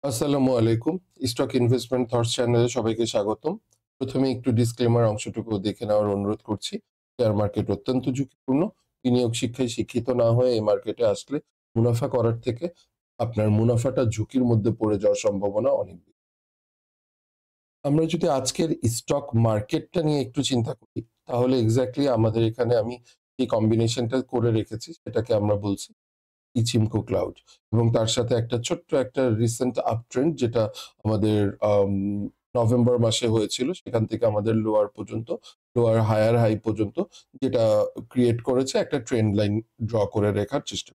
আসসালামু আলাইকুম। Stock investment thoughts চ্যানেলে সবাইকে স্বাগতম। প্রথমে একটু ডিসক্লেমার অংশটুকু দেখে নেওয়ার অনুরোধ করছি। শেয়ার মার্কেট অত্যন্ত ঝুঁকিপূর্ণ। বিনিয়োগ শিক্ষায় শিক্ষিত না হয়ে এই মার্কেটে আসলে মুনাফা করার থেকে আপনার মুনাফাটা ঝুঁকির মধ্যে পড়ে যাওয়ার সম্ভাবনা অনেক বেশি। আমরা যদি আজকের স্টক মার্কেটটা নিয়ে একটু চিন্তা করি, তাহলে এক্সাক্টলি আমাদের এখানে আমি যে কম্বিনেশনটা করে রেখেছি সেটাকে আমরা বলছি ইচিমকো ক্লাউড, এবং তার সাথে একটা ছোট্ট একটা রিসেন্ট আপ ট্রেন্ড যেটা আমাদের আম নভেম্বর মাসে হয়েছিল। সেখান থেকে আমাদের লোয়ার হায়ার হাই পর্যন্ত যেটা ক্রিয়েট করেছে একটা ট্রেন্ড লাইন ড্র করে রেখার চেষ্টা।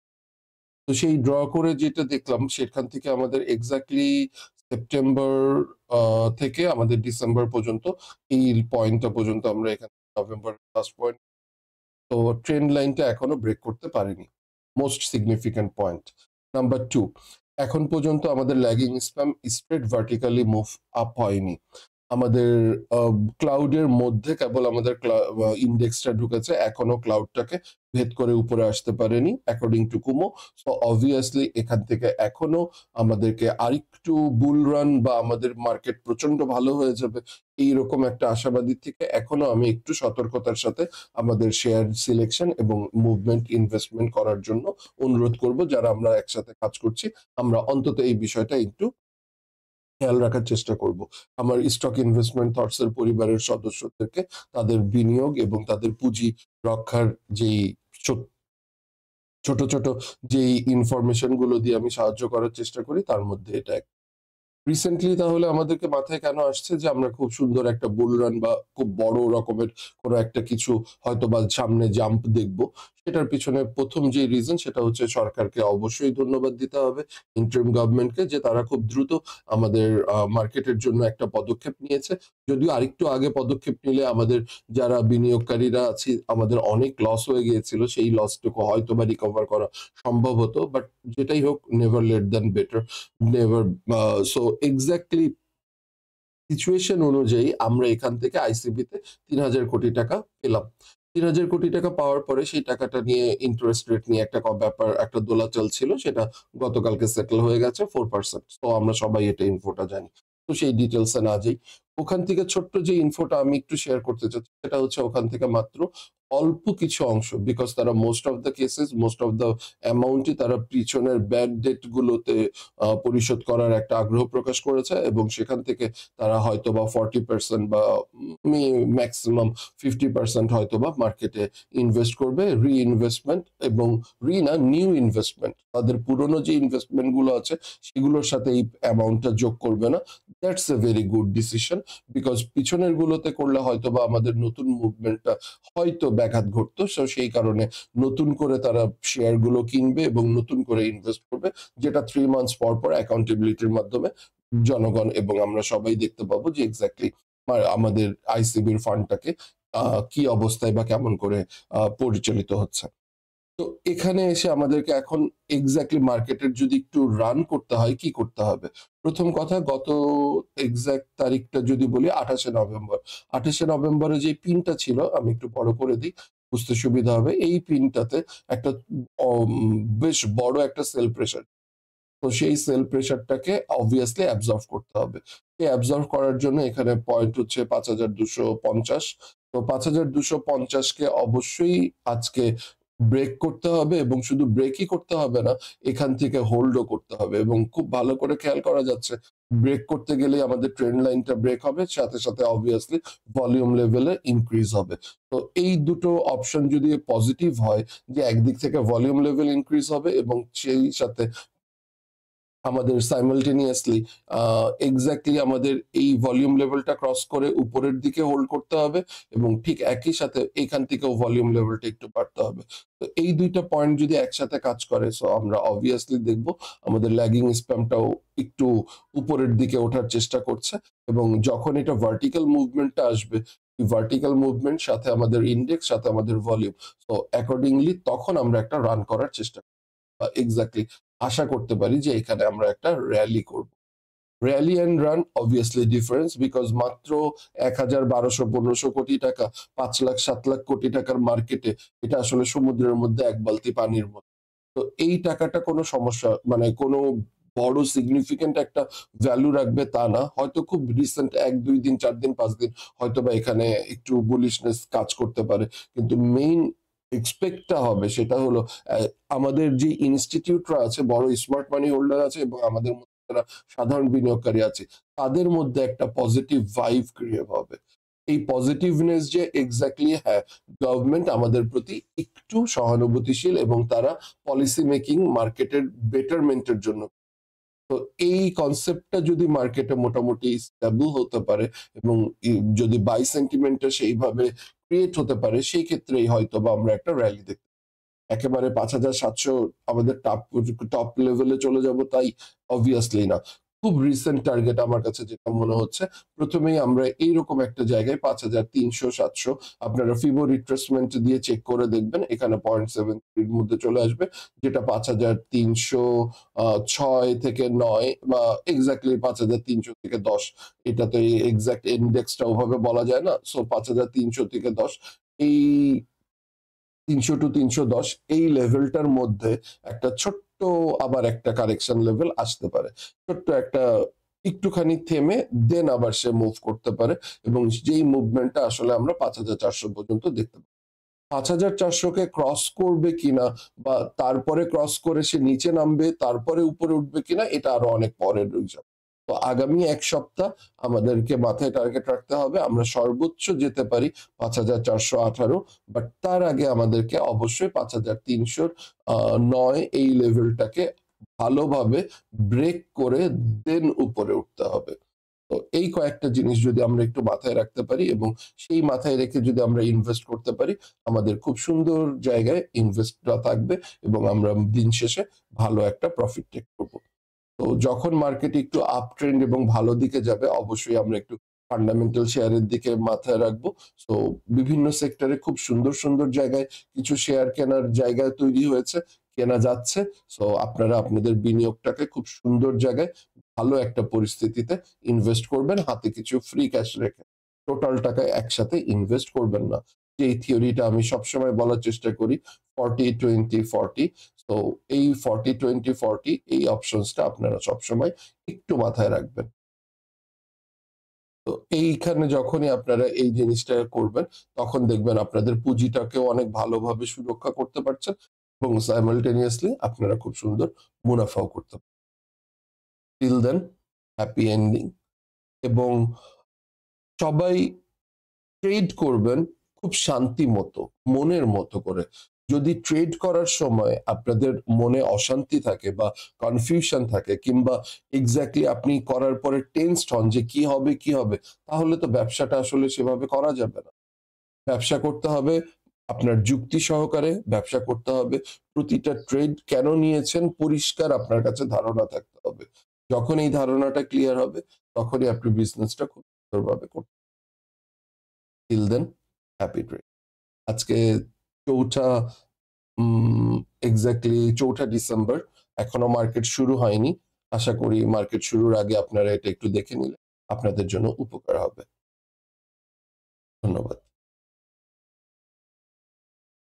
তো সেই ড্র করে যেটা দেখলাম সেখান থেকে আমাদের এক্সাক্টলি সেপ্টেম্বর থেকে আমাদের ডিসেম্বর পর্যন্ত এই পয়েন্টটা পর্যন্ত আমরা এখানে নভেম্বর লাস্ট পয়েন্ট, তো ট্রেন্ড লাইনটা এখনো ব্রেক করতে পারেনি। Most significant point. নাম্বার 2, এখন পর্যন্ত আমাদের lagging spam straight vertically move up হয়নি। আমাদের ক্লাউডের মধ্যে কেবল আমাদের ইন্ডেক্সটা ঢুকেছে, এখনো ক্লাউডটাকে ভেদ করে উপরে আসতে পারেনি অ্যাকর্ডিং টু কুমো। সো অবভিয়াসলি এখান থেকে এখনো আমাদেরকে আরেকটু বুল রান বা আমাদের মার্কেট প্রচন্ড ভালো হয়ে যাবে এইরকম একটা আশাবাদী থেকে এখনো আমি একটু সতর্কতার সাথে আমাদের শেয়ার সিলেকশন এবং মুভমেন্ট ইনভেস্টমেন্ট করার জন্য অনুরোধ করব। যারা আমরা একসাথে কাজ করছি, আমরা অন্তত এই বিষয়টা একটু খেয়াল রাখার চেষ্টা করব। আমার স্টক ইনভেস্টমেন্ট থটস এর পরিবারের সদস্যদেরকে তাদের বিনিয়োগ এবং তাদের পুঁজি রক্ষার যেই ছোট ছোট যেই ইনফরমেশন গুলো দিয়ে আমি সাহায্য করার চেষ্টা করি, তার মধ্যে এটা রিসেন্টলি তাহলে আমাদেরকে মাথায় কেন আসছে যে আমরা খুব সুন্দর একটা বুল রান বা খুব বড় রকমের কোনো একটা কিছু হয়তো বা সামনে জাম্প দেখব? সেটার পিছনে প্রথম যে রিজন সেটা হচ্ছে সরকারকে অবশ্যই ধন্যবাদ দিতে হবে, ইন্টারিম গভর্নমেন্টকে, যে তারা খুব দ্রুত আমাদের মার্কেটের জন্য একটা পদক্ষেপ নিয়েছে। যদিও আরেকটু আগে পদক্ষেপ নিলে আমাদের যারা বিনিয়োগকারীরা আছি আমাদের অনেক লস হয়ে গিয়েছিল। সেই লসটুকু হয়তোবা রিকভার করা সম্ভব হতো। বাট যেটাই হোক, never late than better. Never so exactly situation অনুযায়ী আমরা এখান থেকে আইসিবি তে ৩,০০০ কোটি টাকা পেলাম। ৩,০০০ কোটি টাকা পাওয়ার পরে সেই টাকাটা নিয়ে ইন্টারেস্ট রেট নিয়ে একটা ব্যাপার, একটা দোলাচল ছিল। সেটা গতকালকে সেটেল হয়ে গেছে 4%। তো আমরা সবাই এটা ইনফোটা জানি। তো সেই ডিটেইলস এ না যাই। ওখান থেকে ছোট্ট যে ইনফোটা আমি একটু শেয়ার করতে চাচ্ছি সেটা হচ্ছে ওখান থেকে মাত্র অল্প কিছু অংশ, বিকজ তারা most of the cases, most of the অ্যামাউন্টই তারা পিছনের ব্যাড ডেট গুলোতে পরিশোধ করার একটা আগ্রহ প্রকাশ করেছে, এবং সেখান থেকে তারা হয়তোবা 40% বা ম্যাক্সিমাম 50% হয়তোবা মার্কেটে ইনভেস্ট করবে রি-ইনভেস্টমেন্ট, এবং না, নিউ ইনভেস্টমেন্ট। তাদের পুরনো যে ইনভেস্টমেন্ট গুলো আছে সেগুলোর সাথে এই অ্যামাউন্টটা যোগ করবে না। That's a very good decision, because পিছনের গুলোতে করলে হয়তোবা আমাদের নতুন মুভমেন্টটা হয়তো ব্যাঘাত ঘটতো। সো সেই কারণে নতুন করে তারা শেয়ার গুলো কিনবে এবং নতুন করে ইনভেস্ট করবে, যেটা 3 মান্থস পর পর অ্যাকাউন্টেবিলিটির মাধ্যমে জনগণ এবং আমরা সবাই দেখতে পাবো যে এক্সাক্টলি আমাদের আইসিবির ফান্ডটাকে কি অবস্থায় বা কেমন করে পরিচালিত হচ্ছে। তো এখানে এসে আমাদেরকে এখন এক্সাক্টলি মার্কেটের যদি একটু রান করতে হয়, কি করতে হবে? প্রথম কথা, গত এক্সাক্ট তারিখটা যদি বলি ২৮শে নভেম্বর। ২৮শে নভেম্বরে যে পিনটা ছিল আমি একটু বড় করে দিই, বুঝতে সুবিধা হবে। এই পিনটাতে একটা অম বেশ বড় একটা সেল প্রেশার। তো সেই সেল প্রেশারটাকে অবভিয়াসলি অ্যাবজর্ব করতে হবে। এই অ্যাবজর্ব করার জন্য এখানে পয়েন্ট হচ্ছে ৫,২৫০। তো ৫,২৫০ কে অবশ্যই আজকে ব্রেক করতে হবে, এবং শুধু ব্রেকই করতে হবে না, এখান থেকে হোল্ডও করতে হবে, এবং খুব ভালো করে খেয়াল করা যাচ্ছে ব্রেক করতে গেলেই আমাদের ট্রেন্ড লাইনটা ব্রেক হবে, সাথে অবভিয়াসলি ভলিউম লেভেলে ইনক্রিজ হবে। তো এই দুটো অপশন যদি পজিটিভ হয়, যে একদিক থেকে ভলিউম লেভেল ইনক্রিজ হবে এবং সেই সাথে আমাদের সাইমালটেনিয়াসলি এক্সাক্টলি আমাদের এই ভলিউম লেভেলটা ক্রস করে উপরের দিকে হোল্ড করতে হবে, এবং ঠিক একই সাথে এখান থেকেও ভলিউম লেভেলটা একটু বাড়তে হবে। তো এই ২ টা পয়েন্ট যদি একসাথে কাজ করে, সো আমরা অবভিয়াসলি দেখব আমাদের ল্যাগিং স্প্যামটাও একটু উপরের দিকে ওঠার চেষ্টা করছে, এবং যখন এটা ভার্টিক্যাল মুভমেন্টটা আসবে, ভার্টিক্যাল মুভমেন্ট সাথে আমাদের ইনডেক্স, সাথে আমাদের ভলিউম, সো অ্যাকর্ডিংলি তখন আমরা একটা রান করার চেষ্টা এক্সাক্টলি আশা করতে পারি যে এখানে আমরা একটা র‍্যালি করব। Rally and run obviously difference, because মাত্র ১,০০০, ১,২০০, ১৫০০ কোটি টাকা, ৫,০০,০০০, ৭,০০,০০০ কোটি টাকার মার্কেটে এটা আসলে সমুদ্রের মধ্যে এক বালতি পানির মতো। তো এই টাকাটা কোনো সমস্যা, মানে কোনো বড় সিগনিফিকেন্ট একটা ভ্যালু রাখবে তা না। হয়তো খুব রিসেন্ট ১, ২ দিন, ৪ দিন, ৫ দিন হয়তোবা এখানে একটু বুলিশনেস কাজ করতে পারে। কিন্তু মেইন এক্সপেক্টটা হবে সেটা হলো আমাদের যে ইনস্টিটিউটরা আছে, বড় স্মার্ট মানি হোল্ডার আছে এবং আমাদের মধ্যে যারা সাধারণ বিনিয়োগকারী আছে, তাদের মধ্যে একটা পজিটিভ ভাইব ক্রিয়েট হবে। এই পজিটিভনেস যে এক্সাক্টলি হ্যাঁ, গভর্নমেন্ট আমাদের প্রতি একটু সহানুভূতিশীল এবং তারা পলিসি মেকিং মার্কেটের বেটারমেন্টের জন্য। তো এই কনসেপ্টটা যদি মার্কেটে মোটামুটি স্টেবল হতে পারে এবং যদি বাই সেন্টিমেন্টটা সেইভাবে ক্রিয়েট হতে পারে, সেই ক্ষেত্রেই হয়তোবা আমরা একটা র্যালি দেখতে একেবারে ৫,৭০০ আমাদের টপ লেভেলে চলে যাব তাই অবভিয়াসলি না। খুব রিসেন্ট টার্গেট আমার কাছে যেটা মনে হচ্ছে, প্রথমেই আমরা এইরকম একটা জায়গায় ৫,৩০০-৭০০ আপনারা ফিবো রিট্রেসমেন্ট দিয়ে চেক করে দেখবেন। এখানে 0.73 এর মধ্যে চলে আসবে। যেটা ৫,৩০৬ থেকে ৯ বা এক্সাক্টলি ৫,৩০০ থেকে ১০। এটা তো এক্সাক্ট ইন্ডেক্সটা ওভাবে বলা যায় না। সো ৫,৩০০ থেকে ১০ এই ৩০০ টু ৩১০ এই লেভেলটার মধ্যে একটা ছোট্ট আবার একটা কারেকশন লেভেল আসতে পারে। ছোট্ট একটা একটুখানি থেমে দেন আবার সে মুভ করতে পারে এবং যেই মুভমেন্টটা আসলে আমরা ৫,৪০০ পর্যন্ত দেখতে পাই। ৫,৪০০ কে ক্রস করবে কিনা বা তারপরে ক্রস করে সে নিচে নামবে, তারপরে উপরে উঠবে কিনা এটা আরো অনেক পরের বিষয়। তো আগামী ১ সপ্তাহ আমাদেরকে মাথায় টার্গেট রাখতে হবে। আমরা সর্বোচ্চ যেতে পারি ৫,৪১৮, বাট তার আগে আমাদেরকে অবশ্যই ৫,৩০০ ৯ এই লেভেলটাকে ভালোভাবে ব্রেক করে দেন উপরে উঠতে হবে। তো এই কয়েকটা জিনিস যদি আমরা একটু মাথায় রাখতে পারি এবং সেই মাথায় রেখে যদি আমরা ইনভেস্ট করতে পারি, আমাদের খুব সুন্দর জায়গায় ইনভেস্টটা থাকবে এবং আমরা দিন শেষে ভালো একটা প্রফিট টেক করব। তো যখন মার্কেট একটু আপ ট্রেন্ড এবং ভালো দিকে যাবে, অবশ্যই আমরা একটু ফান্ডামেন্টাল শেয়ারের দিকে মাথায় রাখবো। সো বিভিন্ন সেক্টরে খুব সুন্দর, সুন্দর জায়গায় কিছু শেয়ার কেনার জায়গা তৈরি হয়েছে, কেনা যাচ্ছে। সো আপনারা আপনাদের বিনিয়োগটাকে খুব সুন্দর জায়গায় ভালো একটা পরিস্থিতিতে ইনভেস্ট করবেন, হাতে কিছু ফ্রি ক্যাশ রেখে। টোটাল টাকা একসাথে ইনভেস্ট করবেন না। এই থিওরিটা আমি সবসময় বলার চেষ্টা করি 40-20-40। তো এই 40-20-40 এই অপশনসটা আপনারা সবসময় একটু মাথায় রাখবেন। তো এইখানে যখনই আপনারা এই জিনিসটা করবেন, তখন দেখবেন আপনাদের পুঁজিটাকেও অনেক ভালোভাবে সুরক্ষা করতে পারছেন এবং সাইমালটেনিয়াসলি আপনারা খুব সুন্দর মুনাফাও করতে পারছেন। টিল দেন, হ্যাপি এন্ডিং এবং সবাই ট্রেড করবেন খুব শান্তি মতো, মনের মতো করে। যদি ট্রেড করার সময় আপনাদের মনে অশান্তি থাকে বা কনফিউশন থাকে কিংবা এক্সাক্টলি আপনি করার পরে টেনসড হন যে কি হবে, কি হবে? তাহলে তো ব্যবসাটা আসলে সেভাবে করা যাবে না। ব্যবসা করতে হবে আপনার যুক্তি সহকারে, ব্যবসা করতে হবে প্রতিটা ট্রেড কেন নিয়েছেন পরিষ্কার আপনার কাছে ধারণা থাকতে হবে। যখন এই ধারণাটা ক্লিয়ার হবে, তখনই আপনি বিজনেসটা খুব সুন্দরভাবে করতে টিল দেন হ্যাপি ট্রেড। আজকে ৪টা এক্সাক্টলি ৪টা ডিসেম্বর। এখনো মার্কেট শুরু হয়নি। আশা করি মার্কেট শুরুর আগে আপনারা এটা একটু দেখে নিলে আপনাদের জন্য উপকার হবে। ধন্যবাদ।